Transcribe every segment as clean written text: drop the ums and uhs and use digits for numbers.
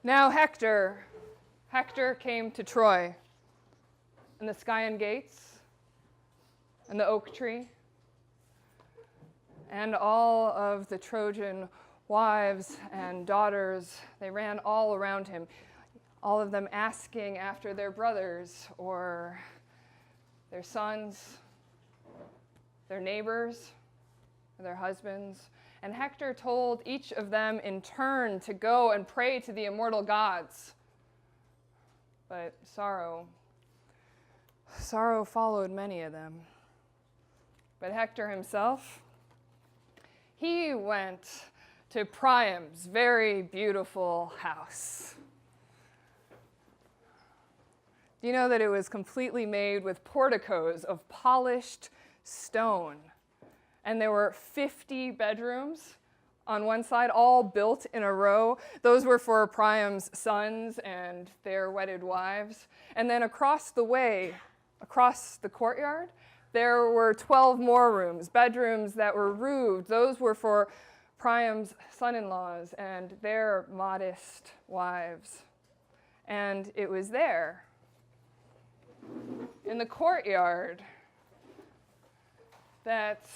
Now Hector came to Troy, and the Scaean gates, and the oak tree, and all of the Trojan wives and daughters, they ran all around him, all of them asking after their brothers or their sons, their neighbors, or their husbands. And Hector told each of them in turn to go and pray to the immortal gods. But sorrow followed many of them. But Hector himself, he went to Priam's very beautiful house. Do you know that it was completely made with porticos of polished stone? And there were 50 bedrooms on one side, all built in a row. Those were for Priam's sons and their wedded wives. And then across the way, across the courtyard, there were 12 more rooms, bedrooms that were roofed. Those were for Priam's son-in-laws and their modest wives. And it was there, in the courtyard, that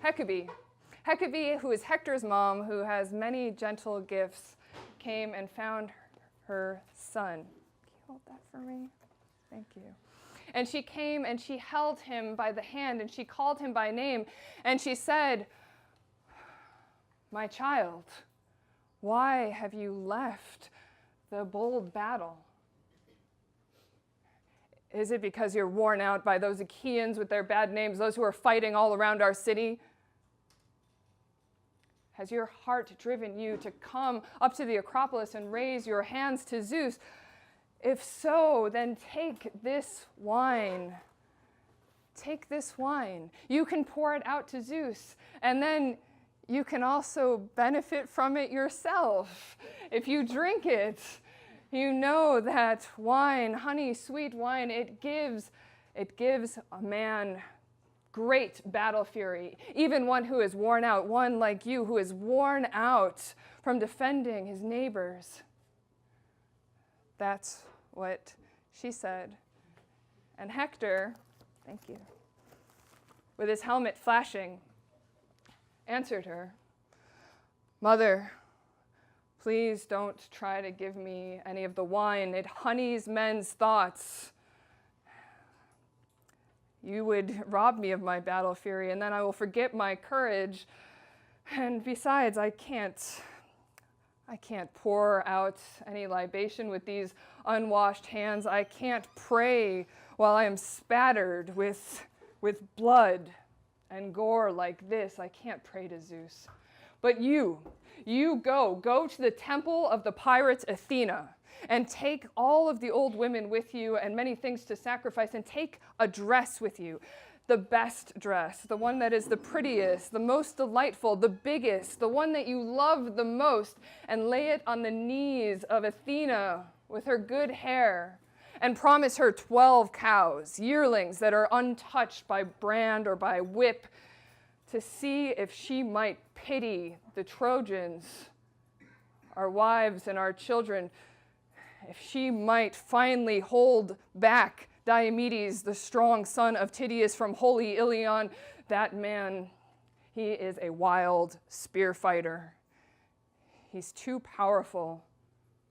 Hecate, who is Hector's mom, who has many gentle gifts, came and found her son. Can you hold that for me? Thank you. And she came and she held him by the hand and she called him by name and she said, "My child, why have you left the bold battle? Is it because you're worn out by those Achaeans with their bad names, those who are fighting all around our city? Has your heart driven you to come up to the Acropolis and raise your hands to Zeus? If so, then take this wine. Take this wine. You can pour it out to Zeus, and then you can also benefit from it yourself. If you drink it, you know that wine, honey, sweet wine, it gives a man great battle fury, even one who is worn out, one like you who is worn out from defending his neighbors." That's what she said. And Hector, thank you, with his helmet flashing, answered her, "Mother, please don't try to give me any of the wine. It honeys men's thoughts. You would rob me of my battle fury, and then I will forget my courage. And besides, I can't pour out any libation with these unwashed hands. I can't pray while I am spattered with blood and gore like this. I can't pray to Zeus. But you go to the temple of the pirate Athena, and take all of the old women with you and many things to sacrifice, and take a dress with you, the best dress, the one that is the prettiest, the most delightful, the biggest, the one that you love the most, and lay it on the knees of Athena with her good hair, and promise her 12 cows, yearlings that are untouched by brand or by whip, to see if she might pity the Trojans, our wives and our children, if she might finally hold back Diomedes, the strong son of Tydeus from holy Ilion, That man, he is a wild spear fighter. He's too powerful.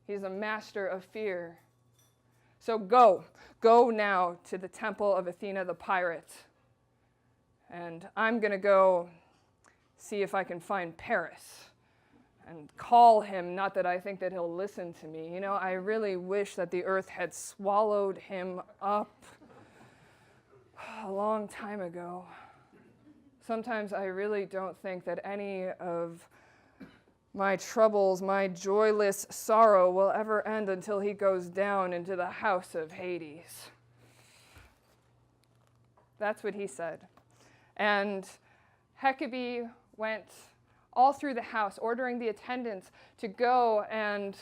He's a master of fear. So go now to the temple of Athena the pirate. And I'm going to go see if I can find Paris and call him. Not that I think that he'll listen to me. You know, I really wish that the earth had swallowed him up a long time ago. Sometimes I really don't think that any of my troubles, my joyless sorrow will ever end until he goes down into the house of Hades. That's what he said. And Hector went all through the house, ordering the attendants to go and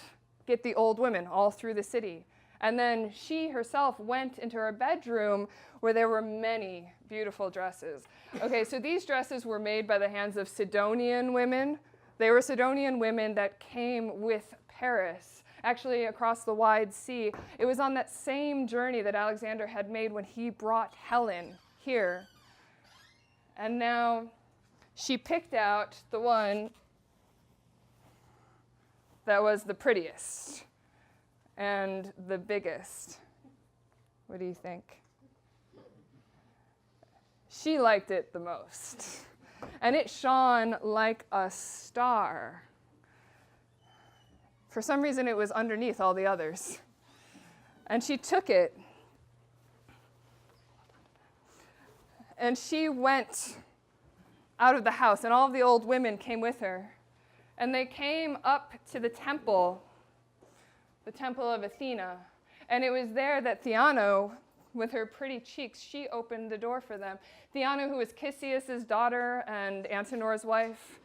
get the old women all through the city. And then she herself went into her bedroom where there were many beautiful dresses. Okay, so these dresses were made by the hands of Sidonian women. They were Sidonian women that came with Paris, actually across the wide sea. It was on that same journey that Alexander had made when he brought Helen here. And now she picked out the one that was the prettiest and the biggest. What do you think? She liked it the most. And it shone like a star. For some reason, it was underneath all the others. And she took it. And she went out of the house, and all of the old women came with her. And they came up to the temple of Athena. And it was there that Theano, with her pretty cheeks, she opened the door for them. Theano, who was Chryseis' daughter and Antenor's wife.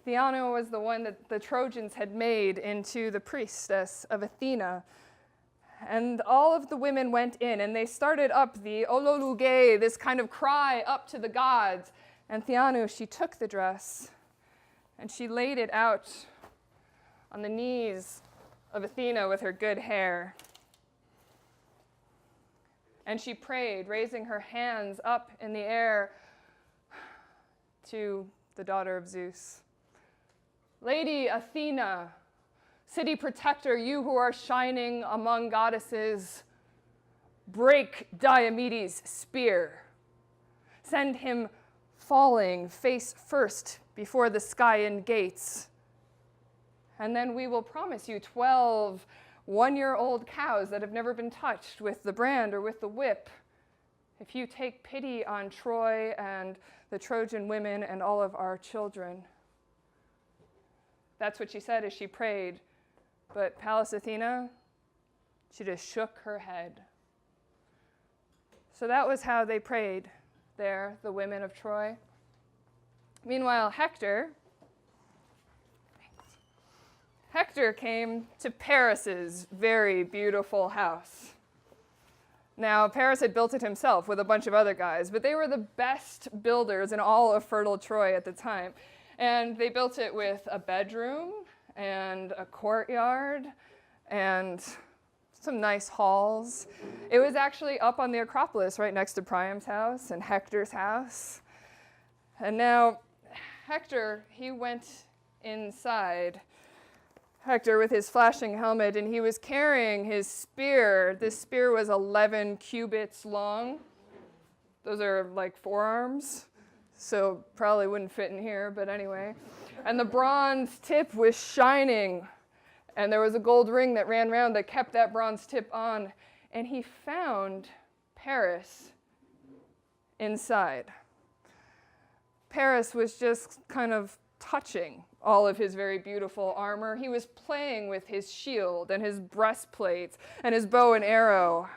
Theano was the one that the Trojans had made into the priestess of Athena. And all of the women went in, and they started up the ololuge, this kind of cry up to the gods. And Theano, she took the dress, and she laid it out on the knees of Athena with her good hair. And she prayed, raising her hands up in the air to the daughter of Zeus. Lady Athena, city protector, you who are shining among goddesses, break Diomedes' spear. Send him falling face first before the Skyan gates. And then we will promise you 12 one-year-old cows that have never been touched with the brand or with the whip. If you take pity on Troy and the Trojan women and all of our children. That's what she said as she prayed. But Pallas Athena, she just shook her head. So that was how they prayed there, the women of Troy. Meanwhile, Hector came to Paris's very beautiful house. Now, Paris had built it himself with a bunch of other guys, but they were the best builders in all of fertile Troy at the time. And they built it with a bedroom and a courtyard and some nice halls. It was actually up on the Acropolis right next to Priam's house and Hector's house. And now Hector, he went inside. Hector with his flashing helmet, and he was carrying his spear. This spear was 11 cubits long. Those are like forearms, so probably wouldn't fit in here, but anyway. And the bronze tip was shining, and there was a gold ring that ran around that kept that bronze tip on. And he found Paris inside. Paris was just kind of touching all of his very beautiful armor. He was playing with his shield and his breastplates and his bow and arrow.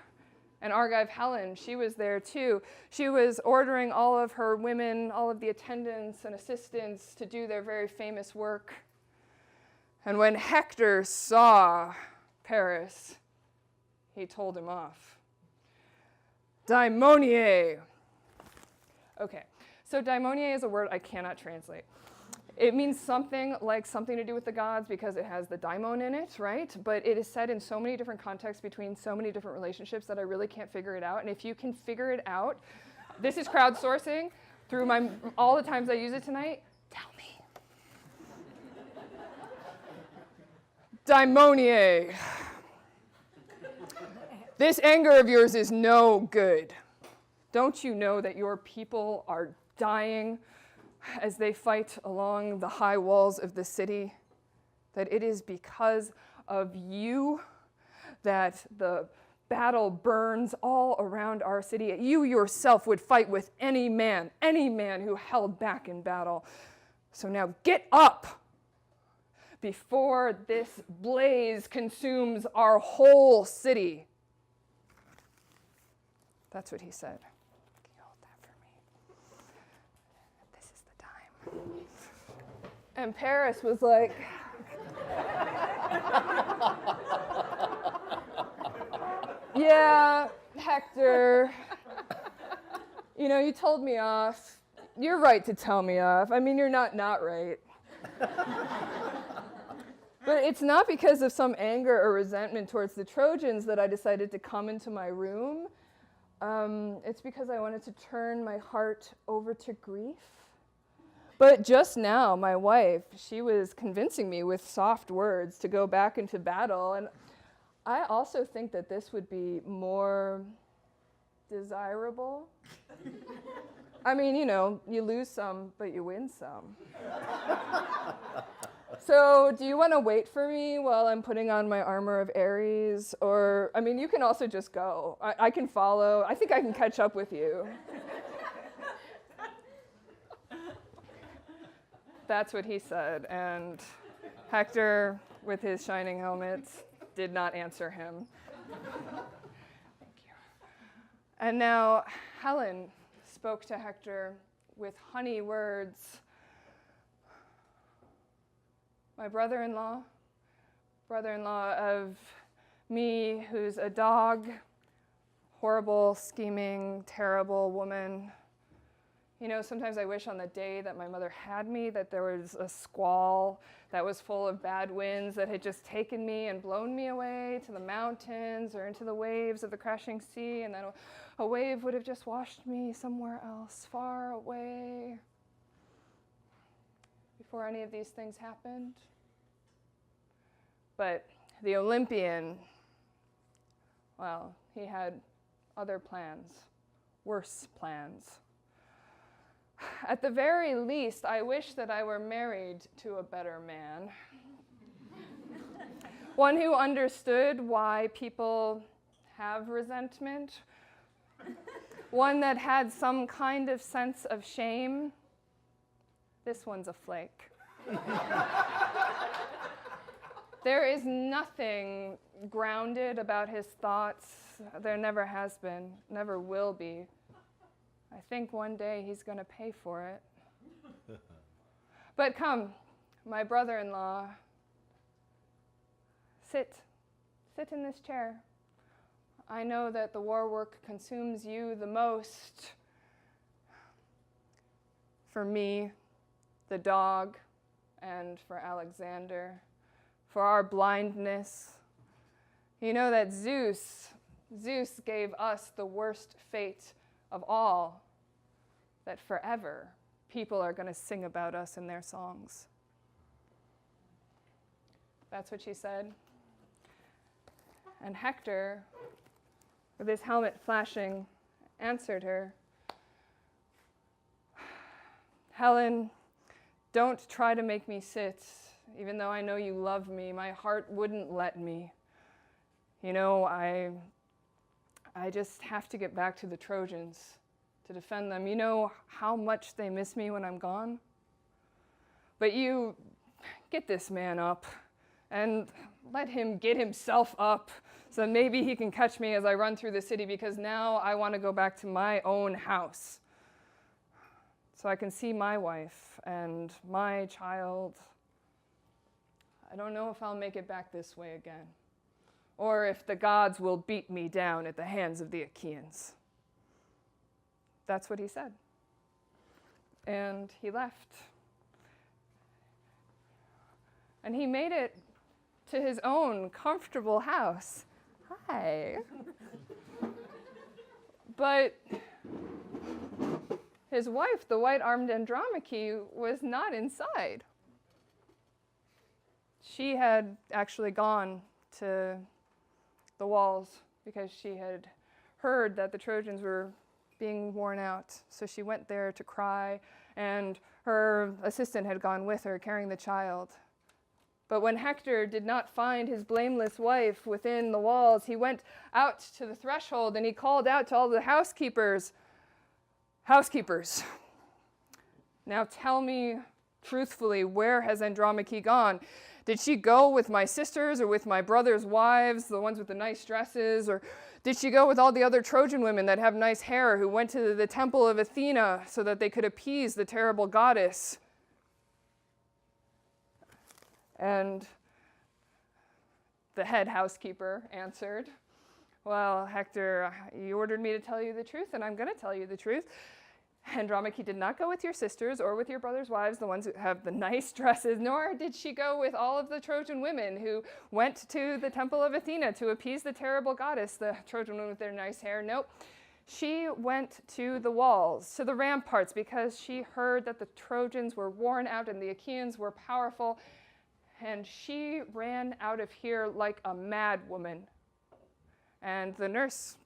And Argive Helen, she was there too. She was ordering all of her women, all of the attendants and assistants to do their very famous work. And when Hector saw Paris, he told him off. Daimonie. Okay, so daimonie is a word I cannot translate. It means something like something to do with the gods because it has the daimon in it, right? But it is said in so many different contexts between so many different relationships that I really can't figure it out. And if you can figure it out, this is crowdsourcing. through all the times I use it tonight? Tell me. Daimonie. This anger of yours is no good. Don't you know that your people are dying as they fight along the high walls of the city? That it is because of you that the battle burns all around our city. You yourself would fight with any man who held back in battle. So now get up before this blaze consumes our whole city. That's what he said. Can you hold that for me? This is the time. And Paris was like, yeah, Hector, you know, you told me off. You're right to tell me off. I mean, you're not right. But it's not because of some anger or resentment towards the Trojans that I decided to come into my room. It's because I wanted to turn my heart over to grief. But just now, my wife, she was convincing me with soft words to go back into battle. And I also think that this would be more desirable. I mean, you know, you lose some, but you win some. So do you want to wait for me while I'm putting on my armor of Ares? Or, I mean, you can also just go. I can follow. I think I can catch up with you. That's what he said. And Hector, with his shining helmet, did not answer him. Thank you. And now Helen spoke to Hector with honey words. My brother-in-law of me, who's a dog, horrible, scheming, terrible woman. You know, sometimes I wish on the day that my mother had me that there was a squall that was full of bad winds that had just taken me and blown me away to the mountains or into the waves of the crashing sea, and then a wave would have just washed me somewhere else, far away, before any of these things happened. But the Olympian, well, he had other plans, worse plans. At the very least, I wish that I were married to a better man. One who understood why people have resentment. One that had some kind of sense of shame. This one's a flake. There is nothing grounded about his thoughts. There never has been, never will be. I think one day he's going to pay for it. But come, my brother-in-law, sit in this chair. I know that the war work consumes you the most. For me, the dog, and for Alexander, for our blindness. You know that Zeus gave us the worst fate of all, that forever people are going to sing about us in their songs. That's what she said. And Hector, with his helmet flashing, answered her. Helen, don't try to make me sit. Even though I know you love me, my heart wouldn't let me. You know, I just have to get back to the Trojans to defend them. You know how much they miss me when I'm gone? But you get this man up and let him get himself up so maybe he can catch me as I run through the city, because now I want to go back to my own house so I can see my wife and my child. I don't know if I'll make it back this way again, or if the gods will beat me down at the hands of the Achaeans. That's what he said. And he left. And he made it to his own comfortable house. Hi. But his wife, the white-armed Andromache, was not inside. She had actually gone to the walls because she had heard that the Trojans were being worn out. So she went there to cry, and her assistant had gone with her, carrying the child. But when Hector did not find his blameless wife within the walls, he went out to the threshold and he called out to all the housekeepers, "Housekeepers, now tell me truthfully, where has Andromache gone? Did she go with my sisters or with my brother's wives, the ones with the nice dresses? Or did she go with all the other Trojan women that have nice hair who went to the temple of Athena so that they could appease the terrible goddess?" And the head housekeeper answered, "Well, Hector, you ordered me to tell you the truth, and I'm going to tell you the truth. Andromache did not go with your sisters or with your brother's wives, the ones who have the nice dresses, nor did she go with all of the Trojan women who went to the temple of Athena to appease the terrible goddess, the Trojan women with their nice hair. Nope. She went to the walls, to the ramparts, because she heard that the Trojans were worn out and the Achaeans were powerful, and she ran out of here like a mad woman. And the nurse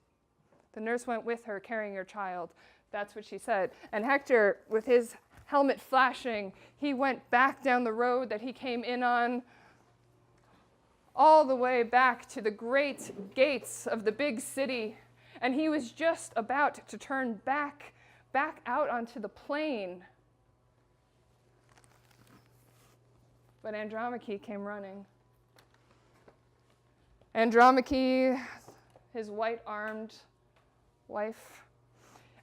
went with her carrying her child." That's what she said. And Hector, with his helmet flashing, he went back down the road that he came in on, all the way back to the great gates of the big city. And he was just about to turn back out onto the plain. But Andromache came running. Andromache, his white-armed wife.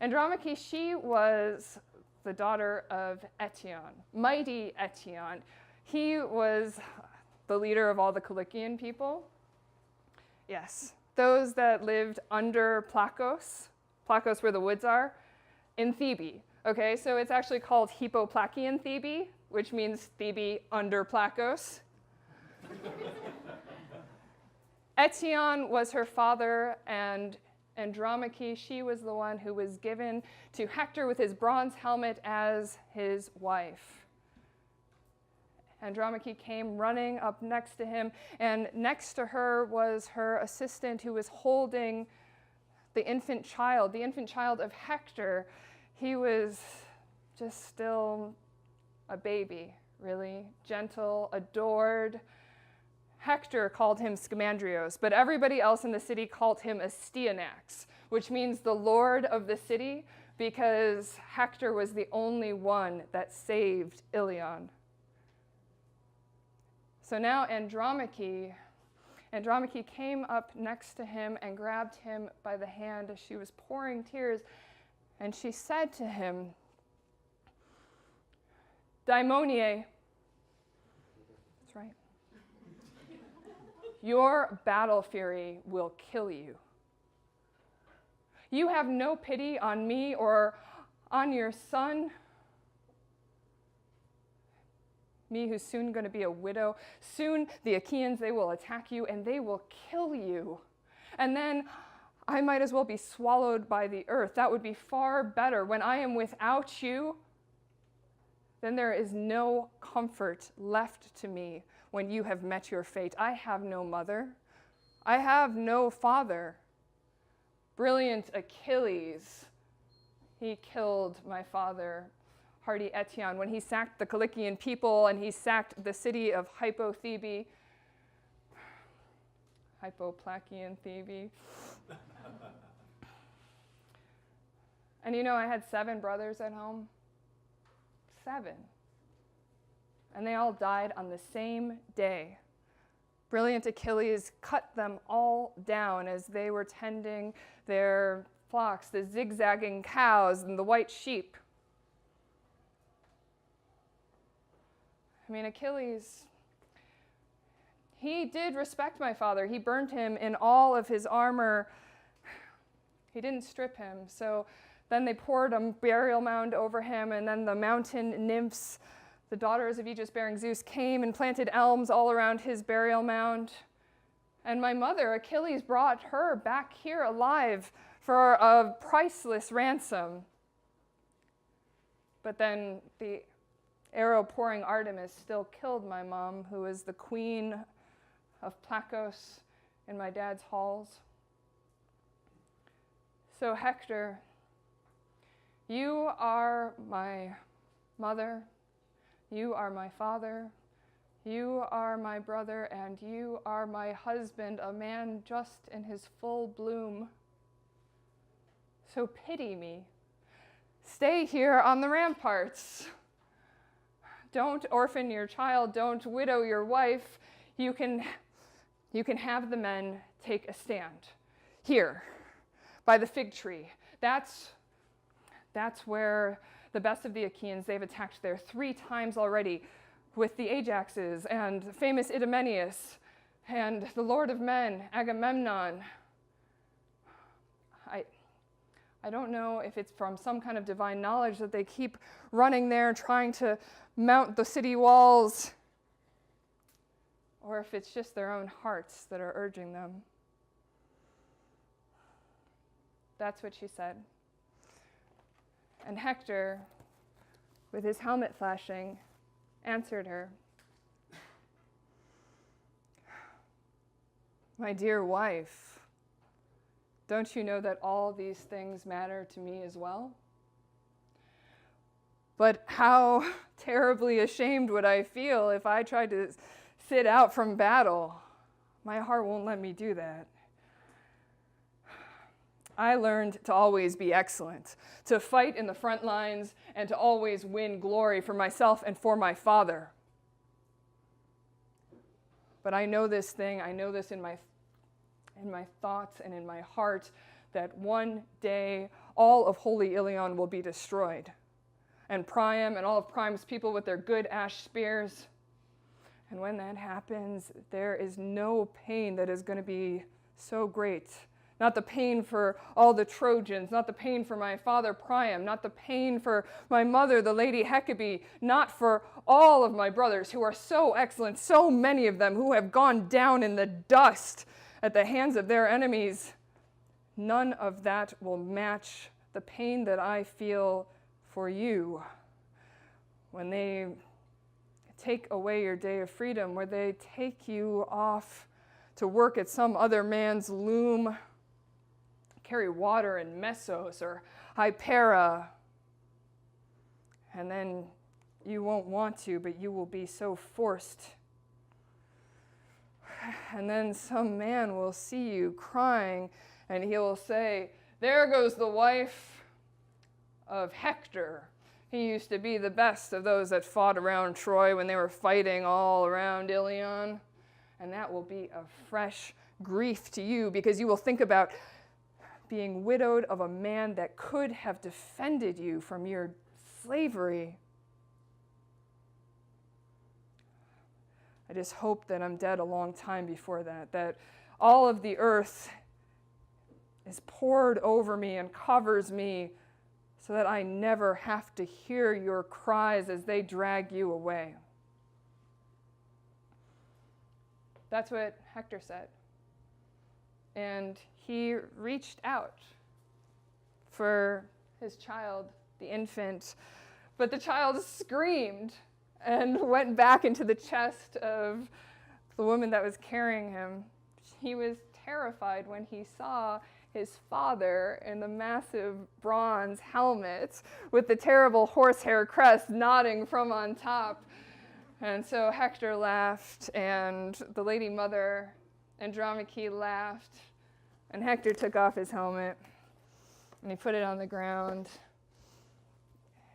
Andromache, she was the daughter of Eetion, mighty Eetion. He was the leader of all the Cilician people. Yes, those that lived under Plakos, where the woods are, in Thebe. Okay, so it's actually called Hippoplacian Thebe, which means Thebe under Plakos. Eetion was her father, and Andromache, she was the one who was given to Hector with his bronze helmet as his wife. Andromache came running up next to him, and next to her was her assistant who was holding the infant child of Hector. He was just still a baby, really gentle, adored. Hector called him Scamandrios, but everybody else in the city called him Astyanax, which means the lord of the city, because Hector was the only one that saved Ilion. So now Andromache came up next to him and grabbed him by the hand as she was pouring tears, and she said to him, "Daimonie," that's right, "your battle fury will kill you. You have no pity on me or on your son, me who's soon going to be a widow. Soon the Achaeans, they will attack you and they will kill you. And then I might as well be swallowed by the earth. That would be far better. When I am without you, then there is no comfort left to me when you have met your fate. I have no mother. I have no father. Brilliant Achilles, he killed my father, hardy Eetion, when he sacked the Cilician people and he sacked the city of Hippoplacian Thebe. And you know, I had 7 brothers at home. 7. And they all died on the same day. Brilliant Achilles cut them all down as they were tending their flocks, the zigzagging cows and the white sheep. I mean, Achilles, he did respect my father. He burned him in all of his armor. He didn't strip him. So then they poured a burial mound over him, and then the mountain nymphs, the daughters of Aegis-bearing Zeus, came and planted elms all around his burial mound. And my mother, Achilles, brought her back here alive for a priceless ransom. But then the arrow-pouring Artemis still killed my mom, who was the queen of Plakos in my dad's halls. So Hector, you are my mother, you are my father, you are my brother, and you are my husband, a man just in his full bloom. So pity me. Stay here on the ramparts. Don't orphan your child, don't widow your wife. You can have the men take a stand. Here, by the fig tree. That's where the best of the Achaeans, they've attacked there 3 times already with the Ajaxes and famous Idomeneus and the Lord of Men, Agamemnon. I don't know if it's from some kind of divine knowledge that they keep running there trying to mount the city walls, or if it's just their own hearts that are urging them. That's what she said. And Hector, with his helmet flashing, answered her. My dear wife, don't you know that all these things matter to me as well? But how terribly ashamed would I feel if I tried to sit out from battle? My heart won't let me do that. I learned to always be excellent, to fight in the front lines, and to always win glory for myself and for my father. But I know this thing, I know this in my thoughts and in my heart, that one day all of holy Ilion will be destroyed. And Priam and all of Priam's people with their good ash spears. And when that happens, there is no pain that is going to be so great. Not the pain for all the Trojans, not the pain for my father Priam, not the pain for my mother, the lady Hecabe, not for all of my brothers who are so excellent, so many of them who have gone down in the dust at the hands of their enemies. None of that will match the pain that I feel for you when they take away your day of freedom, where they take you off to work at some other man's loom, carry water in Messos or Hypera, and then you won't want to, but you will be so forced. And then some man will see you crying, and he will say, there goes the wife of Hector. He used to be the best of those that fought around Troy when they were fighting all around Ilion. And that will be a fresh grief to you, because you will think about being widowed of a man that could have defended you from your slavery. I just hope that I'm dead a long time before that all of the earth is poured over me and covers me so that I never have to hear your cries as they drag you away. That's what Hector said. And he reached out for his child, the infant, but the child screamed and went back into the chest of the woman that was carrying him. He was terrified when he saw his father in the massive bronze helmet with the terrible horsehair crest nodding from on top. And so Hector laughed, and the lady mother, Andromache, laughed, and Hector took off his helmet, and he put it on the ground,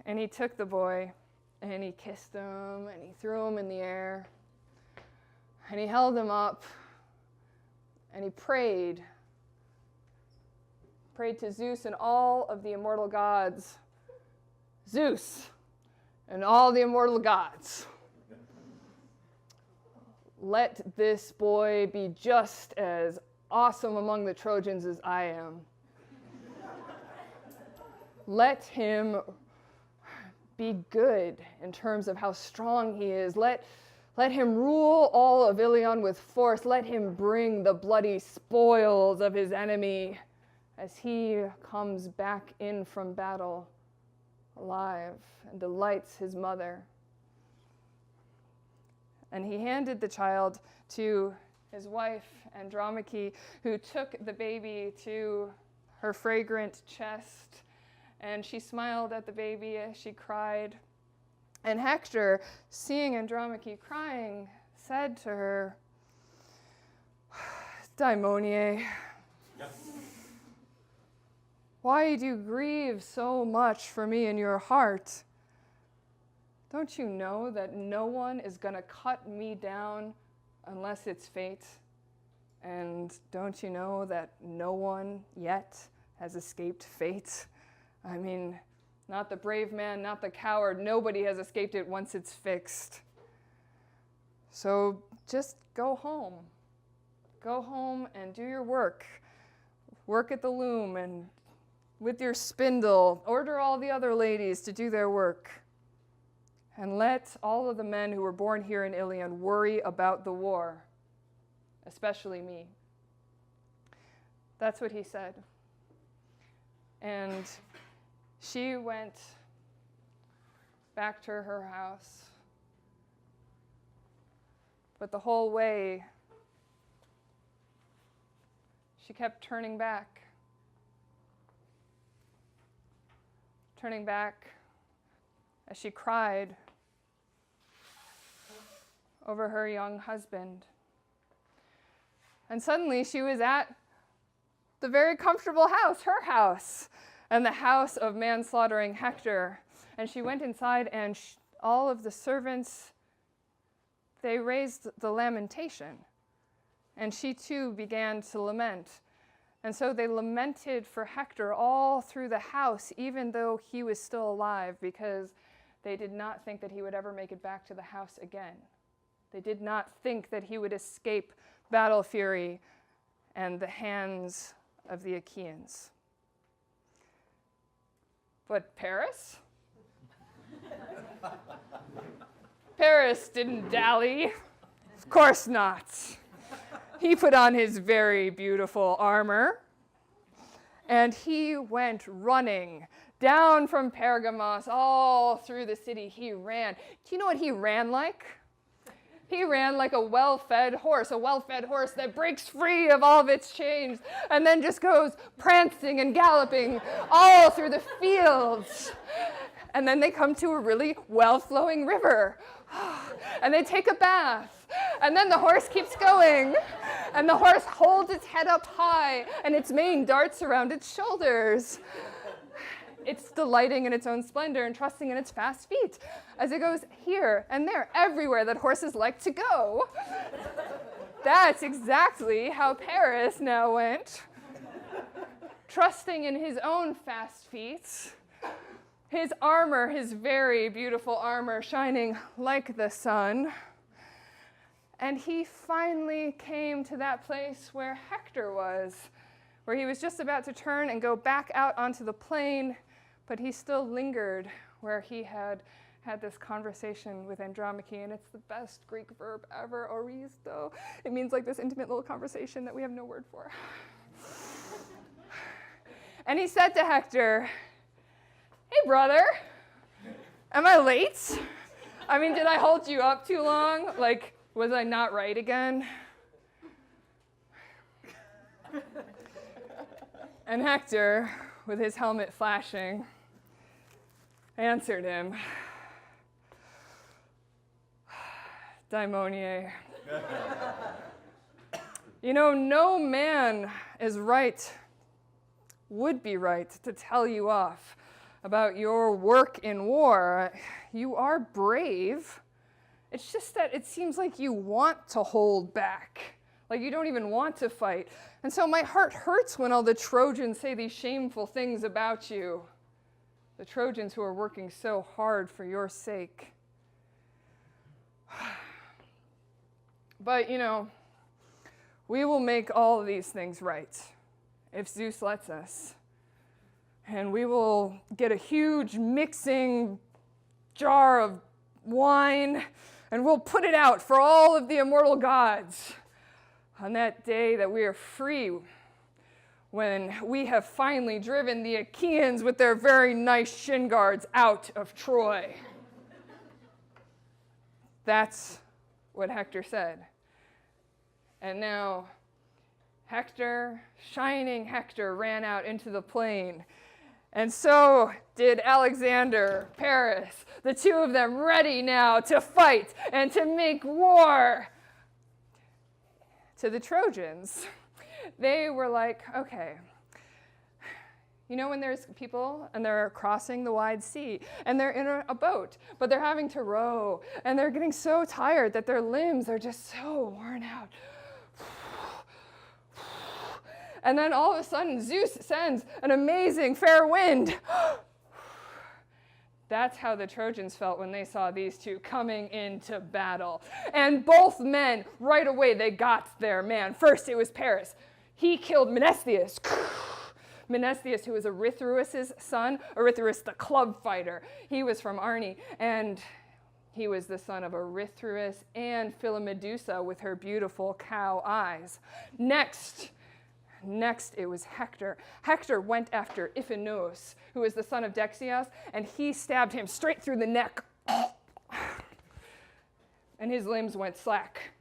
and he took the boy, and he kissed him, and he threw him in the air, and he held him up, and he prayed to Zeus and all of the immortal gods. Zeus and all the immortal gods, let this boy be just as awesome among the Trojans as I am. Let him be good in terms of how strong he is. Let him rule all of Ilion with force. Let him bring the bloody spoils of his enemy as he comes back in from battle alive and delights his mother. And he handed the child to his wife, Andromache, who took the baby to her fragrant chest, and she smiled at the baby as she cried. And Hector, seeing Andromache crying, said to her, "Daimonie, why do you grieve so much for me in your heart? Don't you know that no one is going to cut me down unless it's fate? And don't you know that no one yet has escaped fate? I mean, not the brave man, not the coward. Nobody has escaped it once it's fixed. So just go home. Go home and do your work. Work at the loom and with your spindle. Order all the other ladies to do their work. And let all of the men who were born here in Iliad worry about the war, especially me." That's what he said. And she went back to her house. But the whole way, she kept turning back as she cried over her young husband. And suddenly she was at the very comfortable house, her house, and the house of manslaughtering Hector. And she went inside, and all of the servants, they raised the lamentation. And she too began to lament. And so they lamented for Hector all through the house, even though he was still alive, because they did not think that he would ever make it back to the house again. They did not think that he would escape battle fury and the hands of the Achaeans. But Paris? Paris didn't dally. Of course not. He put on his very beautiful armor, and he went running down from Pergamos all through the city. He ran. Do you know what he ran like? He ran like a well-fed horse that breaks free of all of its chains and then just goes prancing and galloping all through the fields. And then they come to a really well-flowing river. And they take a bath. And then the horse keeps going. And the horse holds its head up high, and its mane darts around its shoulders. It's delighting in its own splendor and trusting in its fast feet as it goes here and there, everywhere that horses like to go. That's exactly how Paris now went, trusting in his own fast feet, his armor, his very beautiful armor, shining like the sun. And he finally came to that place where Hector was, where he was just about to turn and go back out onto the plain, but he still lingered where he had this conversation with Andromache, and it's the best Greek verb ever, oristo. It means like this intimate little conversation that we have no word for. And he said to Hector, "Hey, brother, am I late? I mean, did I hold you up too long? Like, was I not right again?" And Hector, with his helmet flashing, answered him, "Daimonie, you know, no man is right, would be right to tell you off about your work in war. You are brave. It's just that it seems like you want to hold back, like you don't even want to fight. And so my heart hurts when all the Trojans say these shameful things about you, the Trojans who are working so hard for your sake. But, you know, we will make all of these things right if Zeus lets us. And we will get a huge mixing jar of wine, and we'll put it out for all of the immortal gods. On that day that we are free, when we have finally driven the Achaeans with their very nice shin guards out of Troy. That's what Hector said. And now Hector, shining Hector, ran out into the plain. And so did Alexander, Paris, the two of them ready now to fight and to make war. To the Trojans, they were like, okay, you know when there's people and they're crossing the wide sea and they're in a boat, but they're having to row and they're getting so tired that their limbs are just so worn out. And then all of a sudden, Zeus sends an amazing fair wind. That's how the Trojans felt when they saw these two coming into battle. And both men, right away, they got their man. First, it was Paris. He killed Menestheus. Menestheus, who was Erythreus' son, Erythreus the club fighter. He was from Arne, and he was the son of Erythreus and Philomedusa with her beautiful cow eyes. Next, it was Hector. Hector went after Iphineus, who was the son of Dexias, and he stabbed him straight through the neck. And his limbs went slack.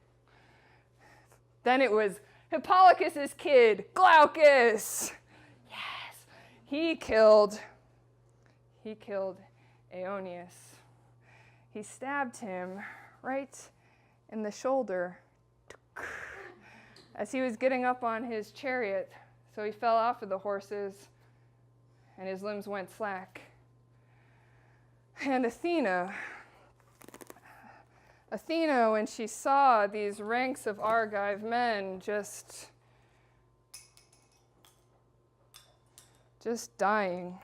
Then it was Hippolochus' kid, Glaucus. Yes, he killed Aeneas. He stabbed him right in the shoulder as he was getting up on his chariot, so he fell off of the horses, and his limbs went slack. And Athena, when she saw these ranks of Argive men just dying,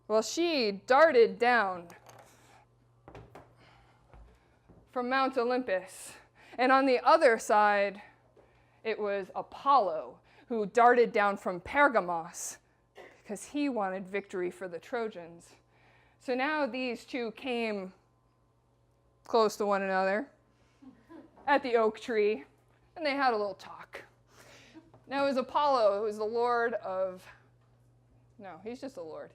well, she darted down from Mount Olympus. And on the other side, it was Apollo, who darted down from Pergamos because he wanted victory for the Trojans. So now these two came close to one another at the oak tree, and they had a little talk. Now it was Apollo, who was the lord of... No, he's just a lord.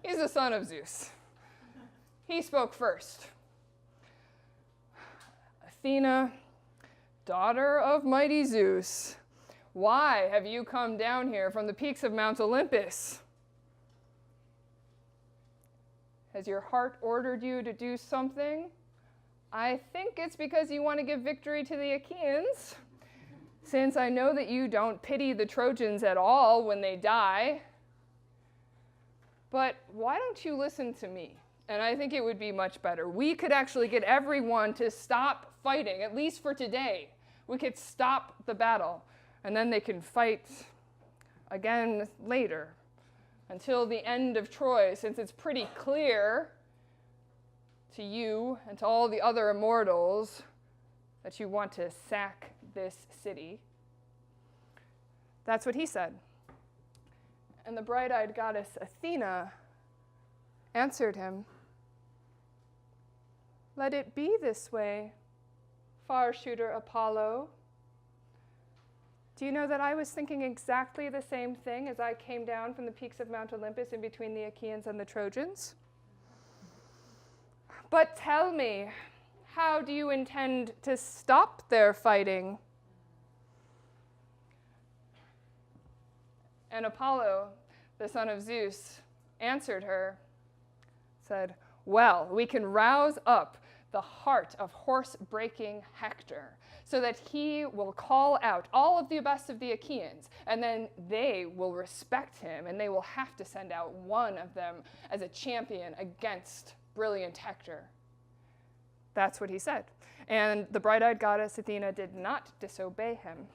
He's the son of Zeus. He spoke first. Athena, daughter of mighty Zeus, why have you come down here from the peaks of Mount Olympus? Has your heart ordered you to do something? I think it's because you want to give victory to the Achaeans, since I know that you don't pity the Trojans at all when they die. But why don't you listen to me? And I think it would be much better. We could actually get everyone to stop fighting, at least for today. We could stop the battle, and then they can fight again later until the end of Troy, since it's pretty clear to you and to all the other immortals that you want to sack this city. That's what he said. And the bright-eyed goddess Athena answered him, "Let it be this way, far-shooter Apollo. Do you know that I was thinking exactly the same thing as I came down from the peaks of Mount Olympus in between the Achaeans and the Trojans? But tell me, how do you intend to stop their fighting?" And Apollo, the son of Zeus, answered her, said, "Well, we can rouse up the heart of horse-breaking Hector, so that he will call out all of the best of the Achaeans, and then they will respect him, and they will have to send out one of them as a champion against brilliant Hector." That's what he said. And the bright-eyed goddess Athena did not disobey him.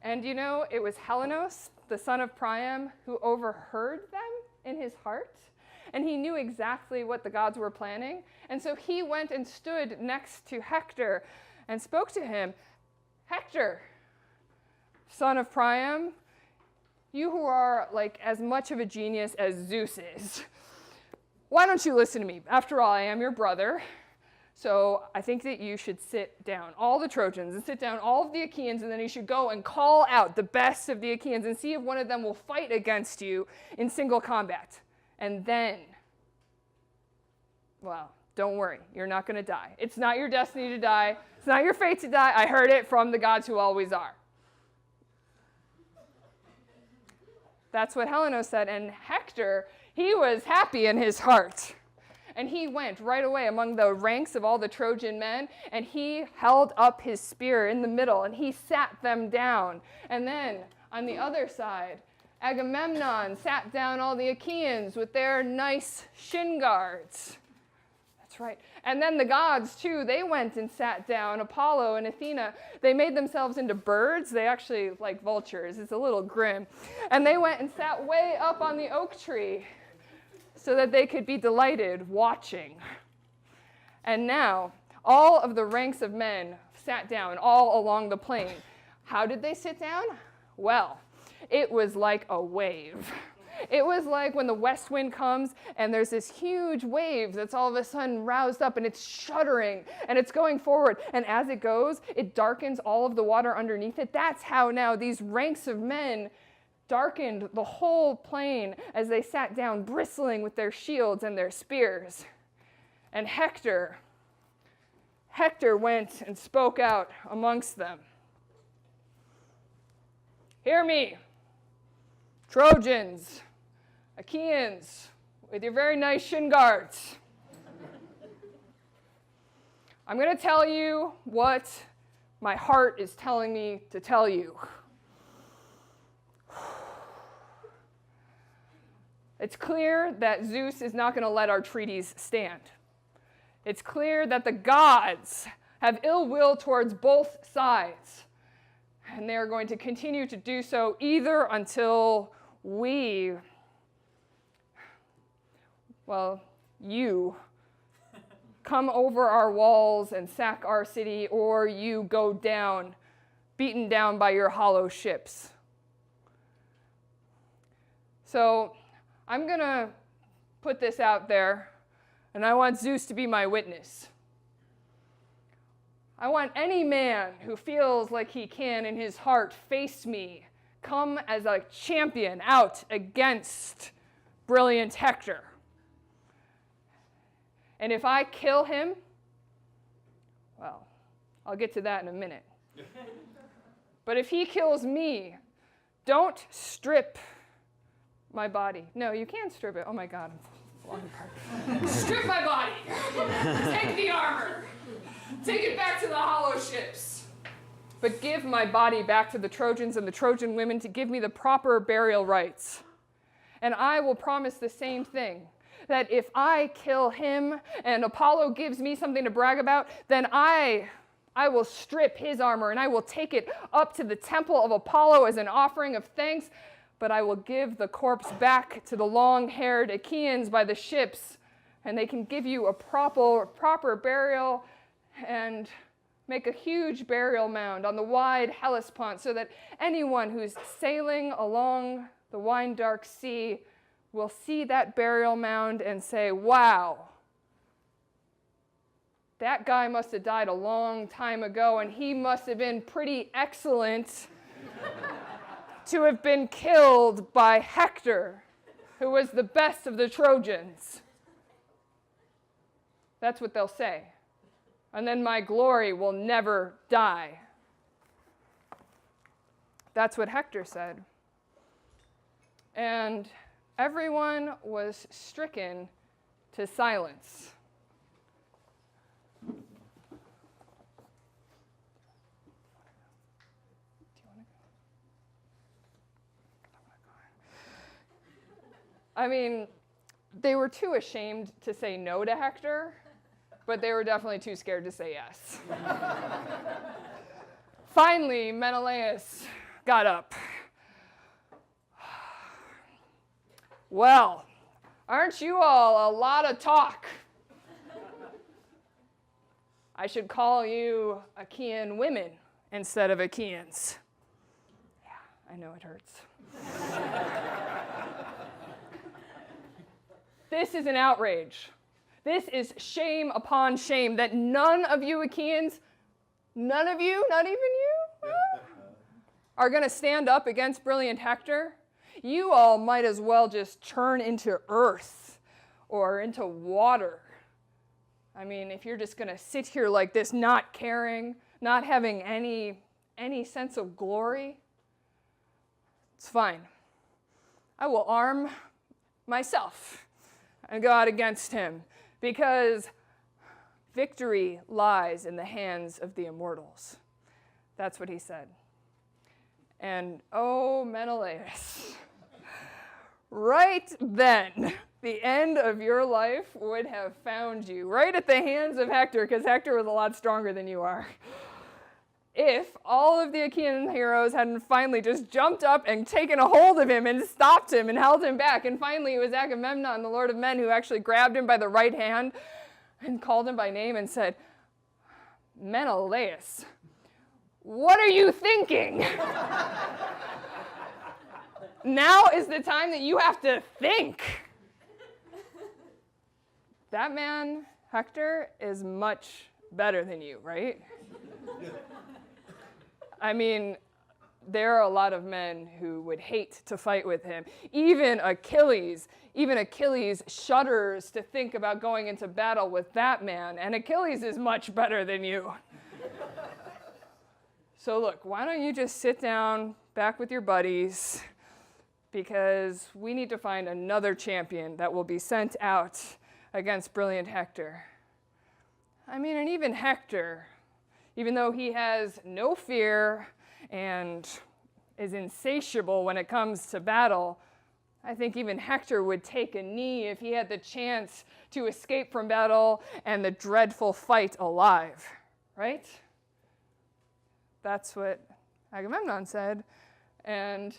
And you know, it was Helenos, the son of Priam, who overheard them in his heart. And he knew exactly what the gods were planning. And so he went and stood next to Hector and spoke to him. "Hector, son of Priam, you who are like as much of a genius as Zeus is, why don't you listen to me? After all, I am your brother. So I think that you should sit down, all the Trojans, and sit down all of the Achaeans, and then you should go and call out the best of the Achaeans and see if one of them will fight against you in single combat. And then, well, don't worry, you're not going to die. It's not your destiny to die. It's not your fate to die. I heard it from the gods who always are. That's what Helenos said, and Hector, he was happy in his heart. And he went right away among the ranks of all the Trojan men, and he held up his spear in the middle, and he sat them down. And then, on the other side, Agamemnon sat down all the Achaeans with their nice shin guards. That's right. And then the gods, too, they went and sat down. Apollo and Athena, they made themselves into birds. They actually like vultures. It's a little grim. And they went and sat way up on the oak tree, so that they could be delighted watching. And now, all of the ranks of men sat down all along the plain. How did they sit down? Well, it was like a wave. It was like when the west wind comes and there's this huge wave that's all of a sudden roused up and it's shuddering and it's going forward. And as it goes, it darkens all of the water underneath it. That's how now these ranks of men darkened the whole plain as they sat down, bristling with their shields and their spears. And Hector went and spoke out amongst them. Hear me, Trojans, Achaeans, with your very nice shin guards. I'm going to tell you what my heart is telling me to tell you. It's clear that Zeus is not going to let our treaties stand. It's clear that the gods have ill will towards both sides, and they are going to continue to do so either until we, well, you, come over our walls and sack our city, or you go down, beaten down by your hollow ships. So I'm going to put this out there, and I want Zeus to be my witness. I want any man who feels like he can in his heart face me, come as a champion out against brilliant Hector. And if I kill him, well, I'll get to that in a minute. But if he kills me, don't strip my body. No, you can't strip it. Oh my God, I'm falling apart. Strip my body. Take the armor. Take it back to the hollow ships. But give my body back to the Trojans and the Trojan women to give me the proper burial rites. And I will promise the same thing, that if I kill him and Apollo gives me something to brag about, then I will strip his armor and I will take it up to the temple of Apollo as an offering of thanks. But I will give the corpse back to the long-haired Achaeans by the ships, and they can give you a proper burial and make a huge burial mound on the wide Hellespont so that anyone who's sailing along the wine-dark sea will see that burial mound and say, wow, that guy must have died a long time ago, and he must have been pretty excellent to have been killed by Hector, who was the best of the Trojans. That's what they'll say. And then my glory will never die. That's what Hector said. And everyone was stricken to silence. I mean, they were too ashamed to say no to Hector, but they were definitely too scared to say yes. Finally, Menelaus got up. Well, aren't you all a lot of talk? I should call you Achaean women instead of Achaeans. Yeah, I know it hurts. This is an outrage. This is shame upon shame that none of you Achaeans, none of you, not even you, are going to stand up against brilliant Hector. You all might as well just turn into earth or into water. I mean, if you're just going to sit here like this, not caring, not having any sense of glory, it's fine. I will arm myself and go out against him, because victory lies in the hands of the immortals. That's what he said. And oh, Menelaus, right then, the end of your life would have found you right at the hands of Hector, because Hector was a lot stronger than you are. If all of the Achaean heroes hadn't finally just jumped up and taken a hold of him and stopped him and held him back, and finally it was Agamemnon, the Lord of Men, who actually grabbed him by the right hand and called him by name and said, Menelaus, what are you thinking? Now is the time that you have to think. That man, Hector, is much better than you, right? I mean, there are a lot of men who would hate to fight with him. Even Achilles shudders to think about going into battle with that man, and Achilles is much better than you. So look, why don't you just sit down back with your buddies, because we need to find another champion that will be sent out against brilliant Hector. I mean, and even Hector, even though he has no fear and is insatiable when it comes to battle, I think even Hector would take a knee if he had the chance to escape from battle and the dreadful fight alive, right? That's what Agamemnon said. And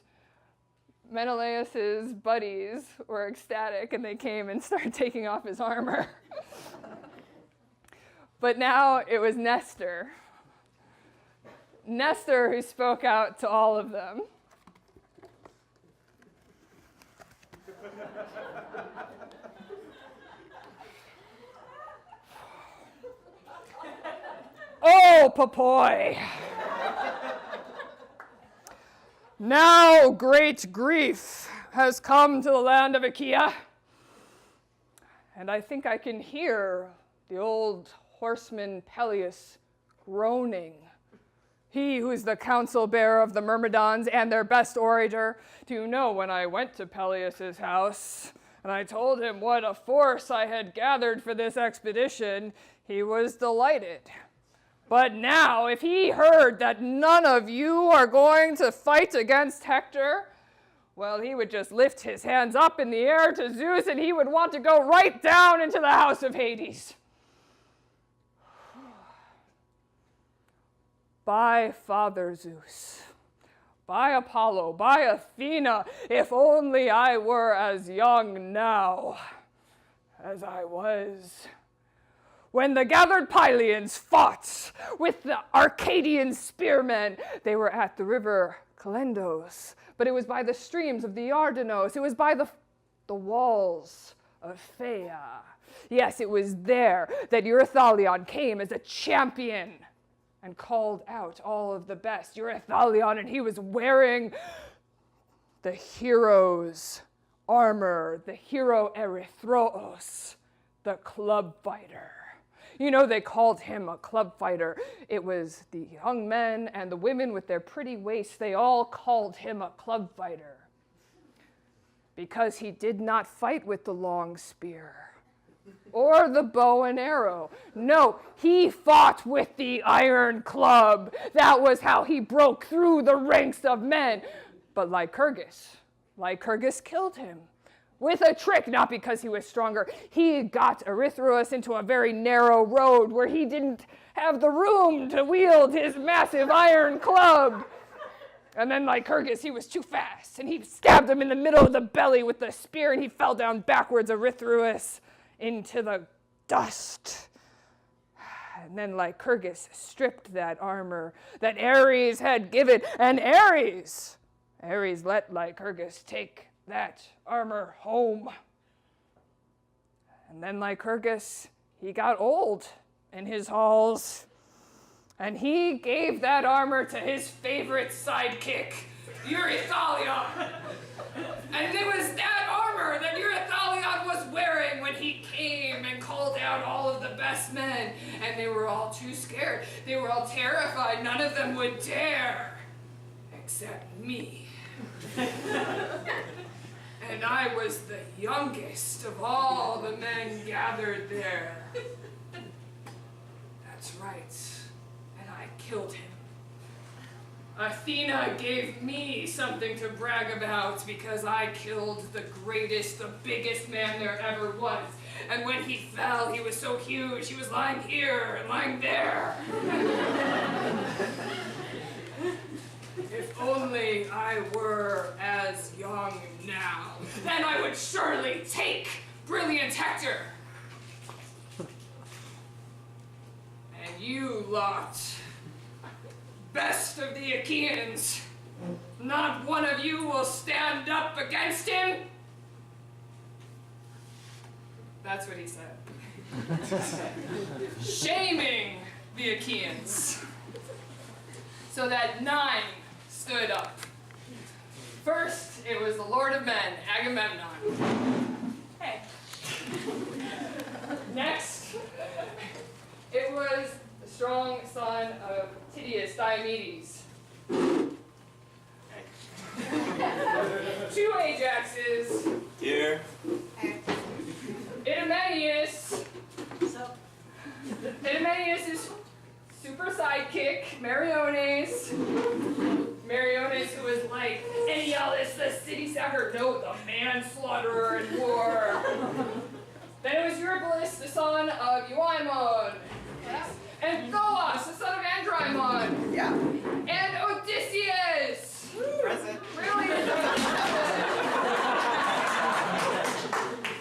Menelaus's buddies were ecstatic, and they came and started taking off his armor. But now it was Nestor who spoke out to all of them. Oh, Popoi! Now great grief has come to the land of Achaea, and I think I can hear the old horseman Peleus groaning. He who is the counsel bearer of the Myrmidons and their best orator. Do you know, when I went to Peleus's house and I told him what a force I had gathered for this expedition, he was delighted. But now, if he heard that none of you are going to fight against Hector, well, he would just lift his hands up in the air to Zeus, and he would want to go right down into the house of Hades. By Father Zeus, by Apollo, by Athena, if only I were as young now as I was when the gathered Pylians fought with the Arcadian spearmen. They were at the river Kalendos, but it was by the streams of the Ardanos. It was by the walls of Phaea. Yes, it was there that Eurythalion came as a champion and called out all of the best. Eurythalion, and he was wearing the hero's armor, the hero Erythros, the club fighter. You know, they called him a club fighter. It was the young men and the women with their pretty waists. They all called him a club fighter because he did not fight with the long spear or the bow and arrow. No, he fought with the iron club. That was how he broke through the ranks of men. But Lycurgus killed him with a trick, not because he was stronger. He got Erythros into a very narrow road where he didn't have the room to wield his massive iron club. And then Lycurgus, he was too fast, and he stabbed him in the middle of the belly with the spear, and he fell down backwards, Erythros, into the dust. And then Lycurgus stripped that armor that Ares had given, and Ares let Lycurgus take that armor home. And then Lycurgus, he got old in his halls, and he gave that armor to his favorite sidekick, Talya. And it was that armor that Talya was wearing when he came and called out all of the best men. And they were all too scared. They were all terrified. None of them would dare, except me. And I was the youngest of all the men gathered there. That's right. And I killed him. Athena gave me something to brag about because I killed the greatest, the biggest man there ever was. And when he fell, he was so huge, he was lying here and lying there. If only I were as young now, then I would surely take brilliant Hector. And you lot, best of the Achaeans, not one of you will stand up against him? That's what he said. Shaming the Achaeans. So that 9 stood up. First, it was the Lord of Men, Agamemnon. Hey. Next, it was the strong son of Tydeus, Diomedes. 2 Ajaxes. Here. Idomeneus. Idomeneus' super sidekick, Meriones, who was like Enyalus, the city sacker, no, the manslaughterer in war. Then it was Eurypylus, the son of Euaemon. And Thoas, the son of Andromache. Yeah. And Odysseus. Present. Really?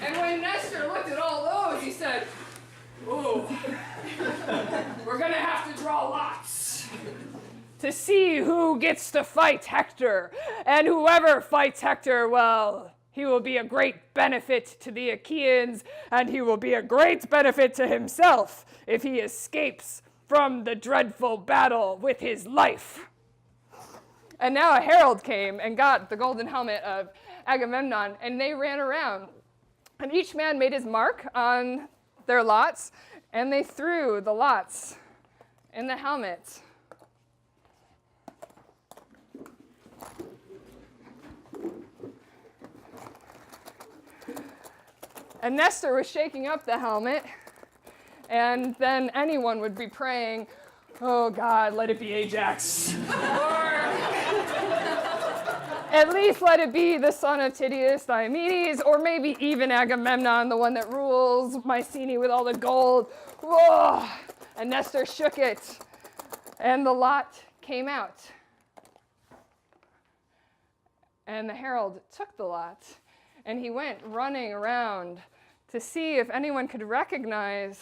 And when Nestor looked at all those, he said, ooh, we're gonna have to draw lots to see who gets to fight Hector. And whoever fights Hector, well, he will be a great benefit to the Achaeans, and he will be a great benefit to himself if he escapes from the dreadful battle with his life. And now a herald came and got the golden helmet of Agamemnon, and they ran around. And each man made his mark on their lots, and they threw the lots in the helmet. And Nestor was shaking up the helmet, and then anyone would be praying, oh God, let it be Ajax. Or at least let it be the son of Tydeus, Diomedes, or maybe even Agamemnon, the one that rules Mycenae with all the gold. Whoa! And Nestor shook it, and the lot came out. And the herald took the lot, and he went running around to see if anyone could recognize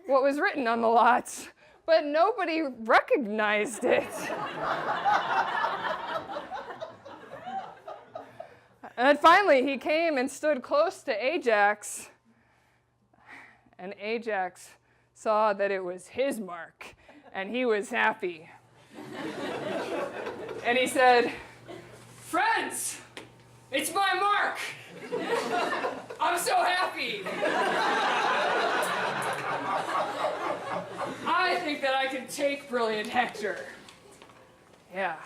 what was written on the lot, but nobody recognized it. And finally, he came and stood close to Ajax, and Ajax saw that it was his mark, and he was happy. And he said, friends, it's my mark. I'm so happy. I think that I can take brilliant Hector. Yeah,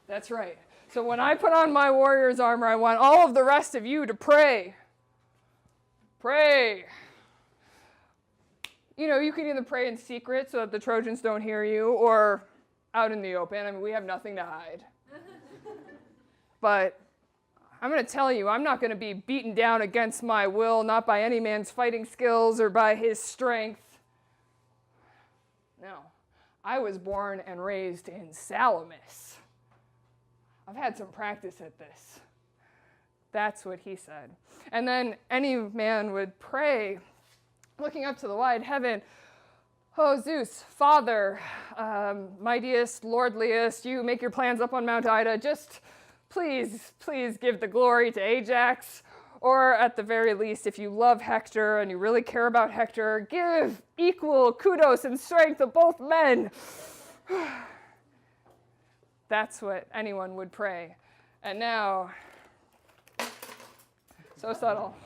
that's right. So when I put on my warrior's armor, I want all of the rest of you to pray. Pray. You know, you can either pray in secret so that the Trojans don't hear you, or out in the open. I mean, we have nothing to hide. But I'm going to tell you, I'm not going to be beaten down against my will, not by any man's fighting skills or by his strength. No, I was born and raised in Salamis. I've had some practice at this. That's what he said. And then any man would pray, looking up to the wide heaven, oh, Zeus, Father, mightiest, lordliest, you make your plans up on Mount Ida, just please give the glory to Ajax, Or at the very least, if you love Hector and you really care about Hector, give equal kudos and strength to both men. That's what anyone would pray. And now, so subtle.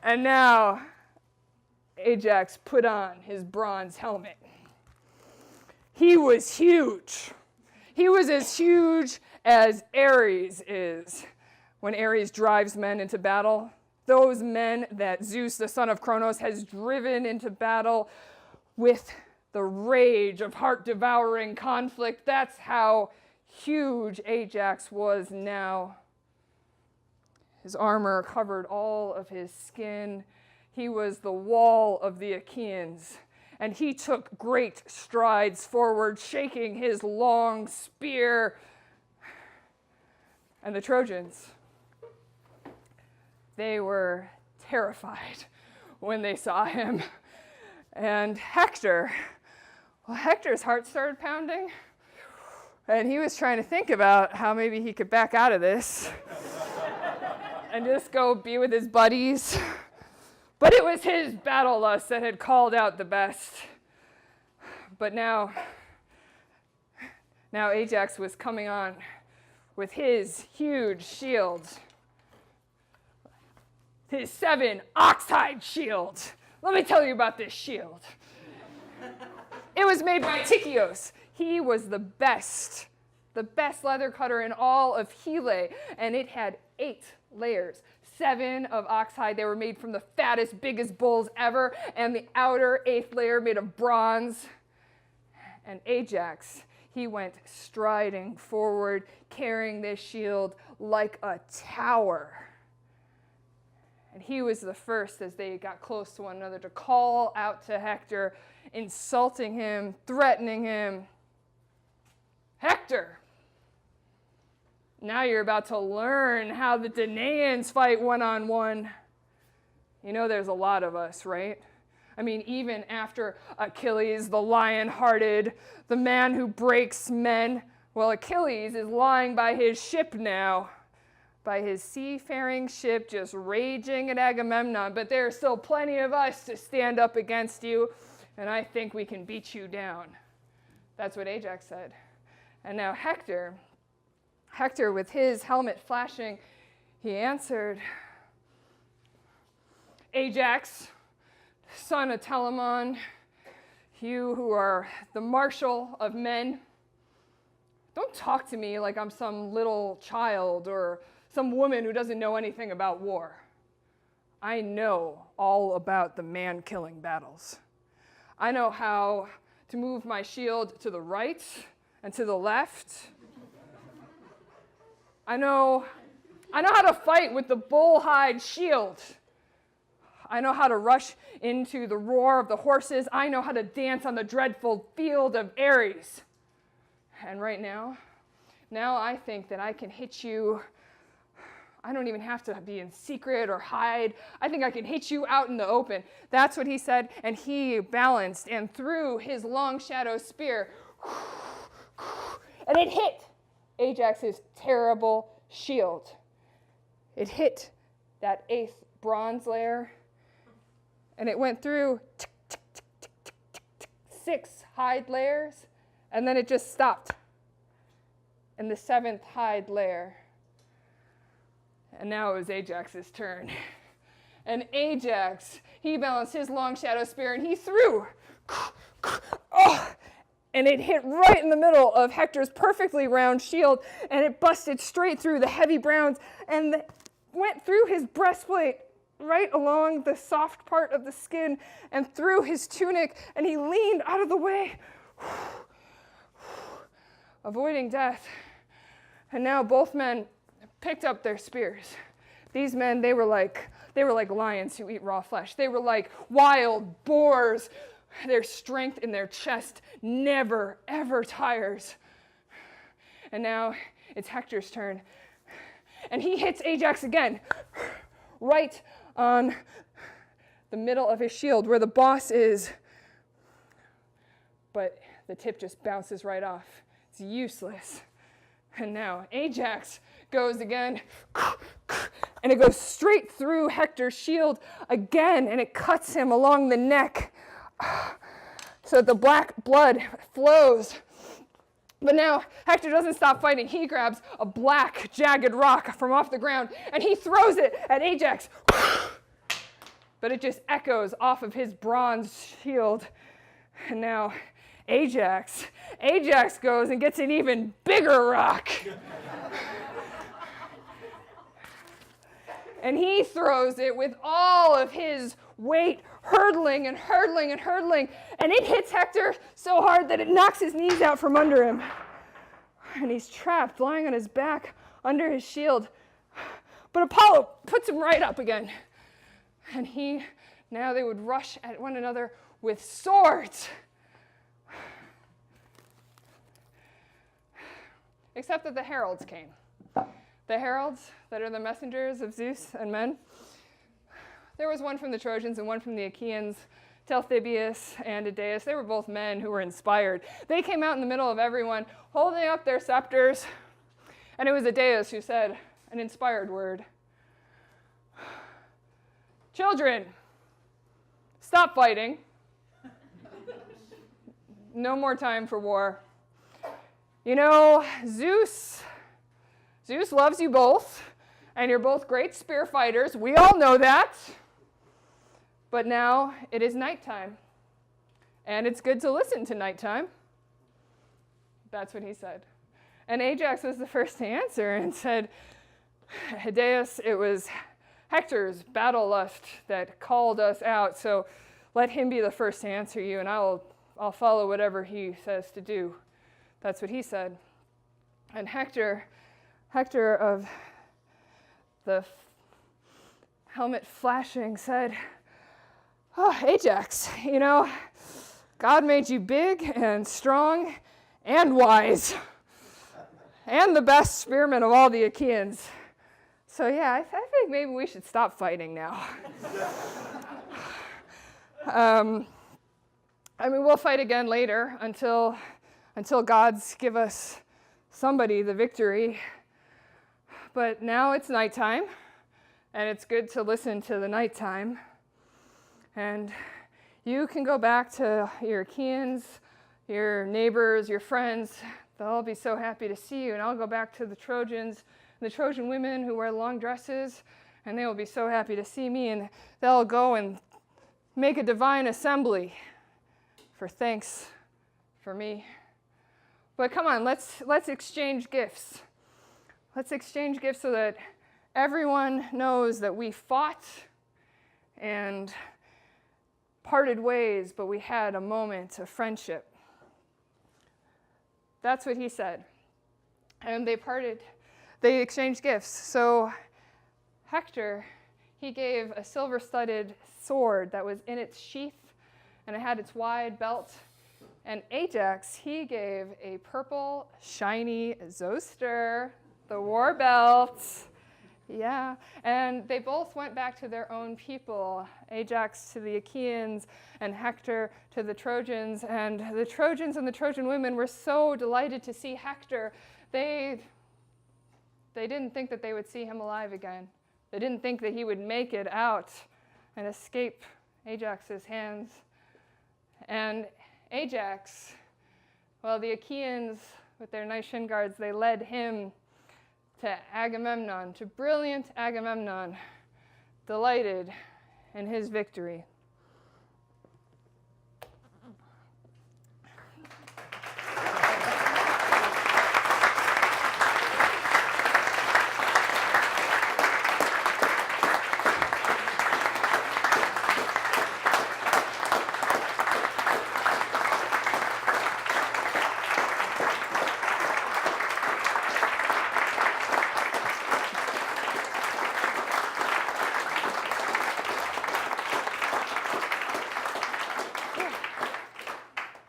And now, Ajax put on his bronze helmet. He was huge. He was as huge as Ares is. When Ares drives men into battle, those men that Zeus, the son of Kronos, has driven into battle with the rage of heart-devouring conflict, that's how huge Ajax was now. His armor covered all of his skin. He was the wall of the Achaeans, and he took great strides forward, shaking his long spear. And the Trojans, they were terrified when they saw him. And Hector, well, Hector's heart started pounding, and he was trying to think about how maybe he could back out of this and just go be with his buddies. But it was his battle lust that had called out the best. But now Ajax was coming on with his huge shield. His 7 oxhide shield. Let me tell you about this shield. It was made by Tychios. He was the best leather cutter in all of Hele, and it had 8 layers. 7 of oxhide. They were made from the fattest, biggest bulls ever, and the outer 8th layer made of bronze. And Ajax, he went striding forward, carrying this shield like a tower. And he was the first, as they got close to one another, to call out to Hector, insulting him, threatening him. Hector, now you're about to learn how the Danaans fight one-on-one. You know there's a lot of us, right? I mean, even after Achilles, the lion-hearted, the man who breaks men, well, Achilles is lying by his ship now, by his seafaring ship, just raging at Agamemnon. But there are still plenty of us to stand up against you, and I think we can beat you down. That's what Ajax said. And now Hector, with his helmet flashing, he answered, Ajax, son of Telamon, you who are the marshal of men, don't talk to me like I'm some little child or some woman who doesn't know anything about war. I know all about the man-killing battles. I know how to move my shield to the right and to the left. I know how to fight with the bullhide shield. I know how to rush into the roar of the horses. I know how to dance on the dreadful field of Ares. And right now I think that I can hit you. I don't even have to be in secret or hide. I think I can hit you out in the open. That's what he said, and he balanced and threw his long shadow spear, and it hit Ajax's terrible shield. It hit that 8th bronze layer, and it went through 6 hide layers, and then it just stopped in the 7th hide layer. And now it was Ajax's turn. And Ajax, he balanced his long shadow spear, and he threw. And it hit right in the middle of Hector's perfectly round shield, and it busted straight through the heavy browns and went through his breastplate, right along the soft part of the skin, and through his tunic, and he leaned out of the way, avoiding death. And now both men picked up their spears. These men, they were like lions who eat raw flesh. They were like wild boars. Their strength in their chest never, ever tires. And now it's Hector's turn. And he hits Ajax again, right on the middle of his shield where the boss is. But the tip just bounces right off. It's useless. And now Ajax goes again, and it goes straight through Hector's shield again, and it cuts him along the neck so that the black blood flows. But now Hector doesn't stop fighting. He grabs a black, jagged rock from off the ground, and he throws it at Ajax. But it just echoes off of his bronze shield. And now Ajax goes and gets an even bigger rock. And he throws it with all of his weight, hurtling and hurtling and hurtling. And it hits Hector so hard that it knocks his knees out from under him. And he's trapped, lying on his back under his shield. But Apollo puts him right up again. And now they would rush at one another with swords. Except that the heralds came. The heralds that are the messengers of Zeus and men. There was one from the Trojans and one from the Achaeans, Talthybius and Idaeus. They were both men who were inspired. They came out in the middle of everyone, holding up their scepters. And it was Idaeus who said an inspired word. Children, stop fighting. No more time for war. You know, Zeus loves you both, and you're both great spear fighters. We all know that. But now it is nighttime, and it's good to listen to nighttime. That's what he said. And Ajax was the first to answer and said, Idaeus, it was Hector's battle lust that called us out, so let him be the first to answer you, and I'll follow whatever he says to do. That's what he said. And Hector of the helmet flashing said, oh, Ajax, you know, God made you big and strong and wise and the best spearman of all the Achaeans. So yeah, I think maybe we should stop fighting now. We'll fight again later until gods give us somebody the victory. But now it's nighttime, and it's good to listen to the nighttime. And you can go back to your Achaeans, your neighbors, your friends. They'll all be so happy to see you. And I'll go back to the Trojans, the Trojan women who wear long dresses, and they will be so happy to see me. And they'll go and make a divine assembly for thanks for me. But come on, let's exchange gifts. Let's exchange gifts so that everyone knows that we fought and parted ways, but we had a moment of friendship. That's what he said. And they exchanged gifts. So Hector, he gave a silver-studded sword that was in its sheath, and it had its wide belt. And Ajax, he gave a purple, shiny Zoster, the war belt. Yeah, and they both went back to their own people, Ajax to the Achaeans and Hector to the Trojans. And the Trojans and the Trojan women were so delighted to see Hector. They didn't think that they would see him alive again. They didn't think that he would make it out and escape Ajax's hands. And Ajax, well, the Achaeans with their nice shin guards, they led him to Agamemnon, to brilliant Agamemnon, delighted in his victory.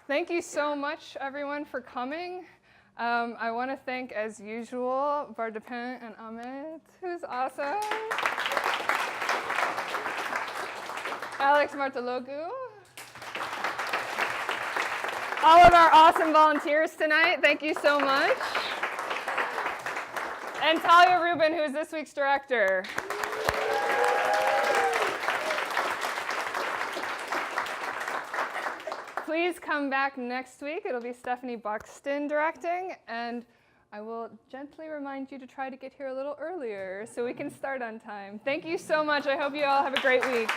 Thank you so much, everyone, for coming. I want to thank, as usual, Vardapin and Ahmed, who's awesome. Alex Martalogu. All of our awesome volunteers tonight, thank you so much. And Talya Rubin, who is this week's director. Please come back next week. It'll be Stephanie Buxton directing, and I will gently remind you to try to get here a little earlier so we can start on time. Thank you so much. I hope you all have a great week.